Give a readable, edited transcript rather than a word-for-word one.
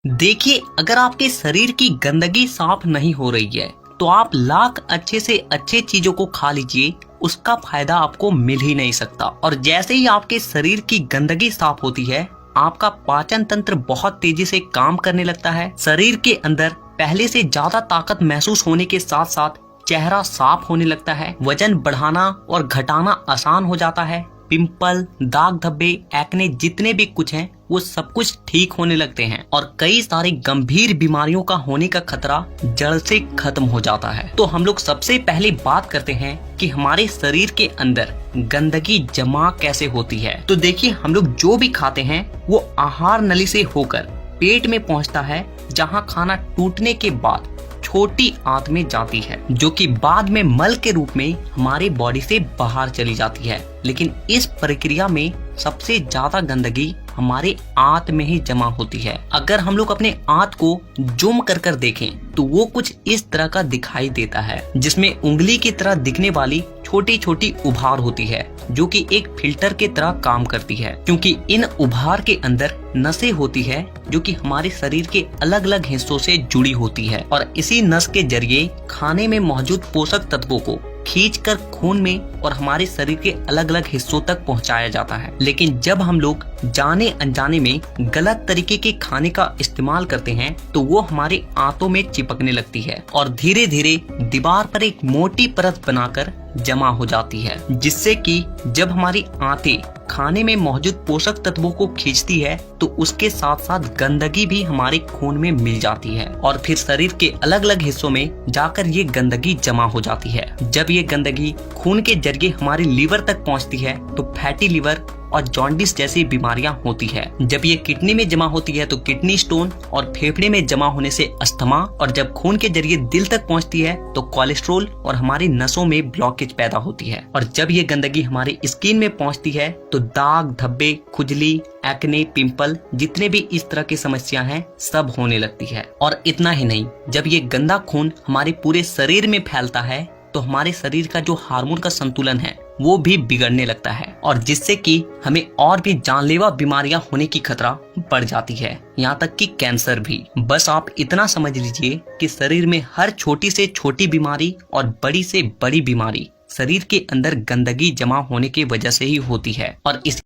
देखिए, अगर आपके शरीर की गंदगी साफ नहीं हो रही है तो आप लाख अच्छे से अच्छे चीजों को खा लीजिए, उसका फायदा आपको मिल ही नहीं सकता। और जैसे ही आपके शरीर की गंदगी साफ होती है, आपका पाचन तंत्र बहुत तेजी से काम करने लगता है। शरीर के अंदर पहले से ज्यादा ताकत महसूस होने के साथ साथ चेहरा साफ होने लगता है। वजन बढ़ाना और घटाना आसान हो जाता है। पिंपल, दाग धब्बे, एक्ने जितने भी कुछ हैं वो सब कुछ ठीक होने लगते हैं और कई सारी गंभीर बीमारियों का होने का खतरा जड़ से खत्म हो जाता है। तो हम लोग सबसे पहले बात करते हैं कि हमारे शरीर के अंदर गंदगी जमा कैसे होती है। तो देखिए, हम लोग जो भी खाते हैं वो आहार नली से होकर पेट में पहुंचता है, जहां खाना टूटने के बाद छोटी आंत में जाती है, जो कि बाद में मल के रूप में हमारे बॉडी से बाहर चली जाती है। लेकिन इस प्रक्रिया में सबसे ज्यादा गंदगी हमारे आंत में ही जमा होती है। अगर हम लोग अपने आंत को जूम कर कर देखें तो वो कुछ इस तरह का दिखाई देता है, जिसमें उंगली की तरह दिखने वाली छोटी छोटी उभार होती है, जो कि एक फिल्टर के तरह काम करती है, क्योंकि इन उभार के अंदर नसें होती है जो कि हमारे शरीर के अलग अलग हिस्सों से जुड़ी होती है और इसी नस के जरिए खाने में मौजूद पोषक तत्वों को खींचकर खून में और हमारे शरीर के अलग अलग हिस्सों तक पहुंचाया जाता है। लेकिन जब हम लोग जाने अनजाने में गलत तरीके के खाने का इस्तेमाल करते हैं तो वो हमारे आंतों में चिपकने लगती है और धीरे धीरे दीवार पर एक मोटी परत बनाकर जमा हो जाती है, जिससे कि जब हमारी आंतें खाने में मौजूद पोषक तत्वों को खींचती है तो उसके साथ साथ गंदगी भी हमारे खून में मिल जाती है और फिर शरीर के अलग अलग हिस्सों में जाकर ये गंदगी जमा हो जाती है। जब ये गंदगी खून के जरिए हमारे लीवर तक पहुंचती है तो फैटी लीवर और जॉन्डिस जैसी बीमारियां होती है। जब ये किडनी में जमा होती है तो किडनी स्टोन और फेफड़े में जमा होने से अस्थमा, और जब खून के जरिए दिल तक पहुंचती है तो कोलेस्ट्रोल और हमारी नसों में ब्लॉकेज पैदा होती है। और जब ये गंदगी हमारे स्किन में पहुंचती है तो दाग धब्बे, खुजली, एक्ने, पिंपल जितने भी इस तरह की समस्या हैं सब होने लगती है। और इतना ही नहीं, जब ये गंदा खून हमारे पूरे शरीर में फैलता है तो हमारे शरीर का जो हार्मोन का संतुलन है वो भी बिगड़ने लगता है और जिससे कि हमें और भी जानलेवा बीमारियां होने की खतरा बढ़ जाती है, यहाँ तक कि कैंसर भी। बस आप इतना समझ लीजिए कि शरीर में हर छोटी से छोटी बीमारी और बड़ी से बड़ी बीमारी शरीर के अंदर गंदगी जमा होने की वजह से ही होती है। और इस